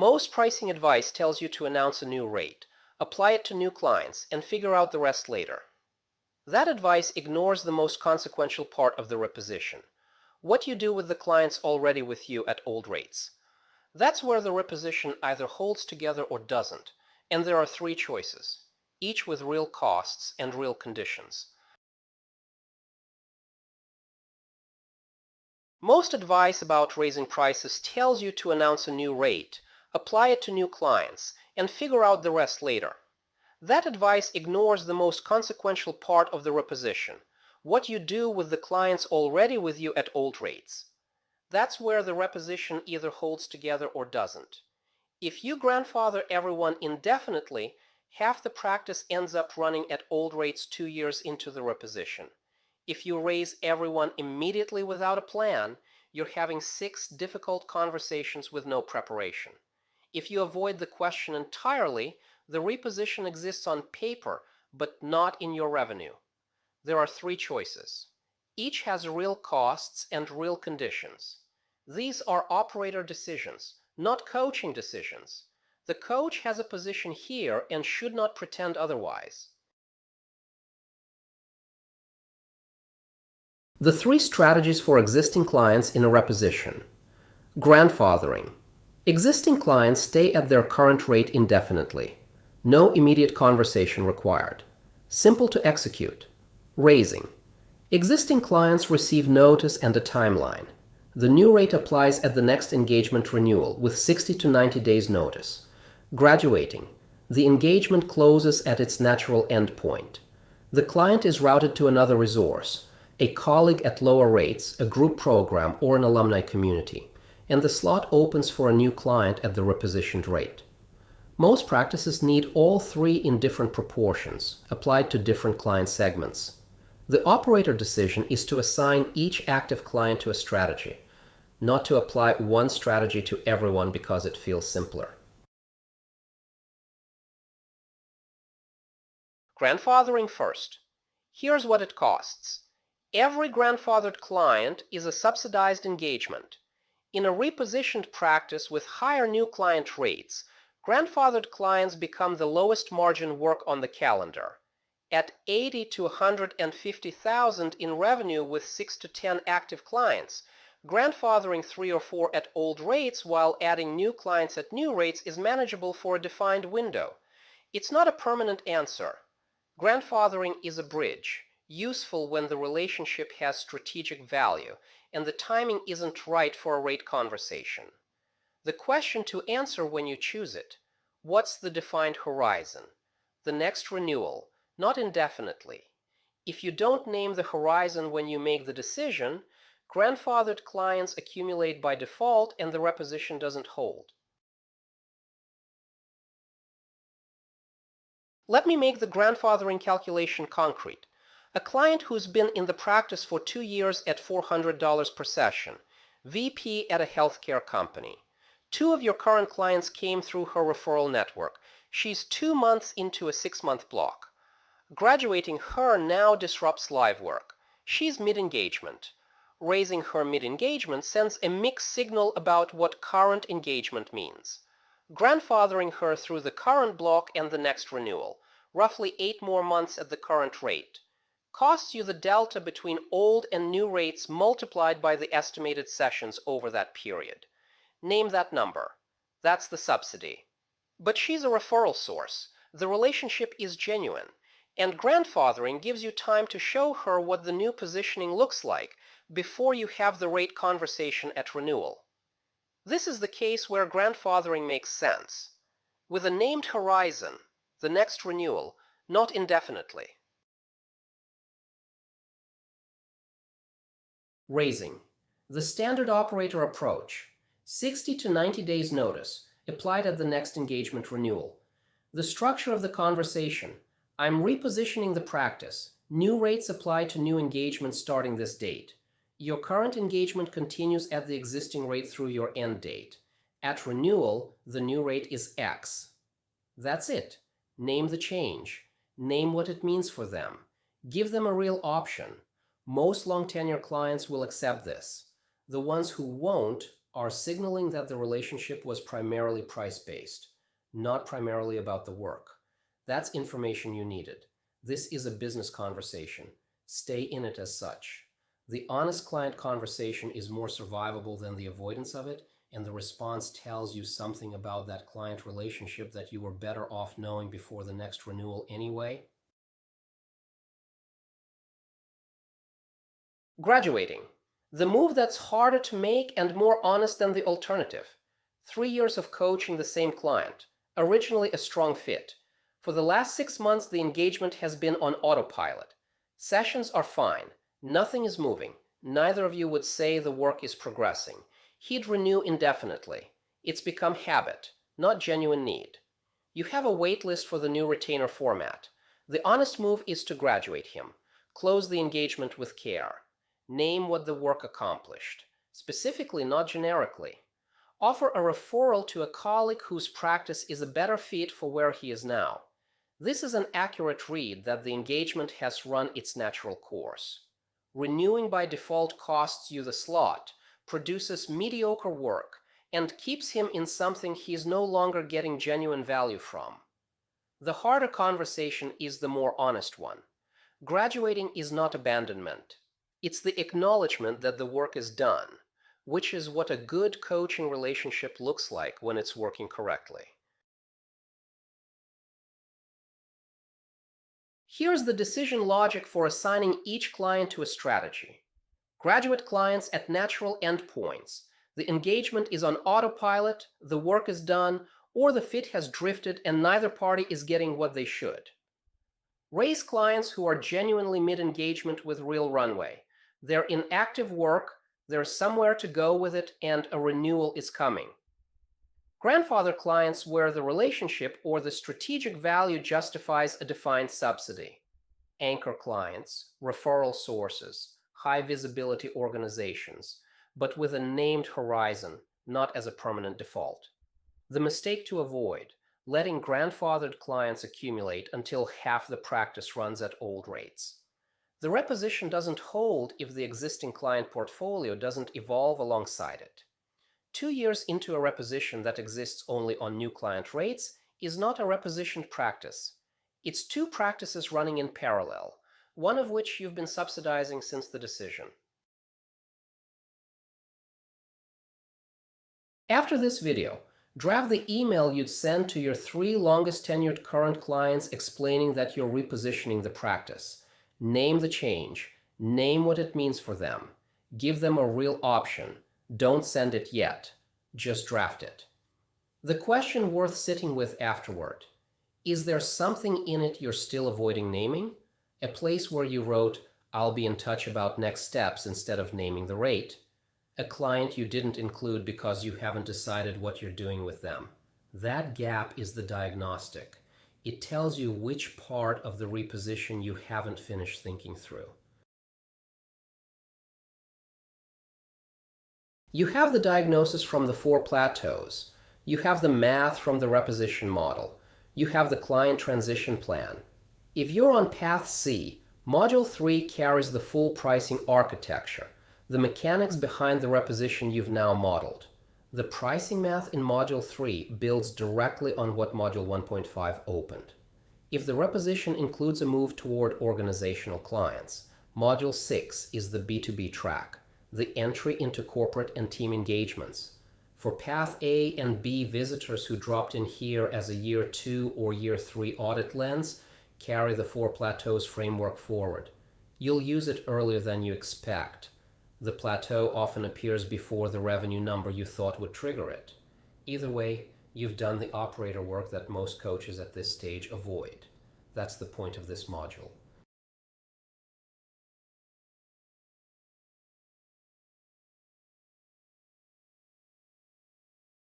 Most pricing advice tells you to announce a new rate, apply it to new clients, and figure out the rest later. That advice ignores the most consequential part of the reposition: what you do with the clients already with you at old rates. That's where the reposition either holds together or doesn't, and there are three choices, each with real costs and real conditions. Most advice about raising prices tells you to announce a new rate, apply it to new clients, and figure out the rest later. That advice ignores the most consequential part of the reposition: what you do with the clients already with you at old rates. That's where the reposition either holds together or doesn't. If you grandfather everyone indefinitely, half the practice ends up running at old rates 2 years into the reposition. If you raise everyone immediately without a plan, you're having 6 difficult conversations with no preparation. If you avoid the question entirely, the reposition exists on paper, but not in your revenue. There are 3 choices. Each has real costs and real conditions. These are operator decisions, not coaching decisions. The coach has a position here and should not pretend otherwise. The 3 strategies for existing clients in a reposition. Grandfathering. Existing clients stay at their current rate indefinitely. No immediate conversation required. Simple to execute. Raising. Existing clients receive notice and a timeline. The new rate applies at the next engagement renewal with 60 to 90 days notice. Graduating. The engagement closes at its natural endpoint. The client is routed to another resource, a colleague at lower rates, a group program, or an alumni community, and the slot opens for a new client at the repositioned rate. Most practices need all 3 in different proportions, applied to different client segments. The operator decision is to assign each active client to a strategy, not to apply one strategy to everyone because it feels simpler. Grandfathering first. Here's what it costs. Every grandfathered client is a subsidized engagement. In a repositioned practice with higher new client rates, grandfathered clients become the lowest margin work on the calendar. At 80 to 150,000 in revenue with 6 to 10 active clients, grandfathering 3 or 4 at old rates while adding new clients at new rates is manageable for a defined window. It's not a permanent answer. Grandfathering is a bridge, useful when the relationship has strategic value and the timing isn't right for a rate conversation. The question to answer when you choose it: what's the defined horizon? The next renewal, not indefinitely. If you don't name the horizon when you make the decision, grandfathered clients accumulate by default and the reposition doesn't hold. Let me make the grandfathering calculation concrete. A client who's been in the practice for 2 years at $400 per session, VP at a healthcare company. 2 of your current clients came through her referral network. She's 2 months into a 6-month block. Graduating her now disrupts live work. She's mid-engagement. Raising her mid-engagement sends a mixed signal about what current engagement means. Grandfathering her through the current block and the next renewal, roughly 8 more months at the current rate, costs you the delta between old and new rates multiplied by the estimated sessions over that period. Name that number. That's the subsidy. But she's a referral source. The relationship is genuine. And grandfathering gives you time to show her what the new positioning looks like before you have the rate conversation at renewal. This is the case where grandfathering makes sense. With a named horizon, the next renewal, not indefinitely. Raising. The standard operator approach. 60 to 90 days notice, applied at the next engagement renewal. The structure of the conversation. I'm repositioning the practice. New rates apply to new engagements starting this date. Your current engagement continues at the existing rate through your end date. At renewal, the new rate is X. That's it. Name the change. Name what it means for them. Give them a real option. Most long tenure clients will accept this. The ones who won't are signaling that the relationship was primarily price-based, not primarily about the work. That's information you needed. This is a business conversation. Stay in it as such. The honest client conversation is more survivable than the avoidance of it, and the response tells you something about that client relationship that you were better off knowing before the next renewal anyway. Graduating. The move that's harder to make and more honest than the alternative. 3 years of coaching the same client. Originally a strong fit. For the last 6 months, the engagement has been on autopilot. Sessions are fine. Nothing is moving. Neither of you would say the work is progressing. He'd renew indefinitely. It's become habit, not genuine need. You have a wait list for the new retainer format. The honest move is to graduate him. Close the engagement with care. Name what the work accomplished. Specifically, not generically. Offer a referral to a colleague whose practice is a better fit for where he is now. This is an accurate read that the engagement has run its natural course. Renewing by default costs you the slot, produces mediocre work, and keeps him in something he is no longer getting genuine value from. The harder conversation is the more honest one. Graduating is not abandonment. It's the acknowledgement that the work is done, which is what a good coaching relationship looks like when it's working correctly. Here's the decision logic for assigning each client to a strategy. Graduate clients at natural endpoints. The engagement is on autopilot, the work is done, or the fit has drifted and neither party is getting what they should. Raise clients who are genuinely mid-engagement with real runway. They're in active work, there's somewhere to go with it, and a renewal is coming. Grandfather clients where the relationship or the strategic value justifies a defined subsidy. Anchor clients, referral sources, high visibility organizations, but with a named horizon, not as a permanent default. The mistake to avoid, letting grandfathered clients accumulate until half the practice runs at old rates. The reposition doesn't hold if the existing client portfolio doesn't evolve alongside it. 2 years into a reposition that exists only on new client rates is not a repositioned practice. It's 2 practices running in parallel, one of which you've been subsidizing since the decision. After this video, draft the email you'd send to your 3 longest tenured current clients explaining that you're repositioning the practice. Name the change. Name what it means for them. Give them a real option. Don't send it yet. Just draft it. The question worth sitting with afterward. Is there something in it you're still avoiding naming? A place where you wrote, "I'll be in touch about next steps" instead of naming the rate. A client you didn't include because you haven't decided what you're doing with them. That gap is the diagnostic. It tells you which part of the reposition you haven't finished thinking through. You have the diagnosis from the 4 plateaus. You have the math from the reposition model. You have the client transition plan. If you're on path C, Module 3 carries the full pricing architecture, the mechanics behind the reposition you've now modeled. The pricing math in Module 3 builds directly on what Module 1.5 opened. If the reposition includes a move toward organizational clients, Module 6 is the B2B track, the entry into corporate and team engagements. For Path A and B visitors who dropped in here as a Year 2 or Year 3 audit lens, carry the 4 plateaus framework forward. You'll use it earlier than you expect. The plateau often appears before the revenue number you thought would trigger it. Either way, you've done the operator work that most coaches at this stage avoid. That's the point of this module.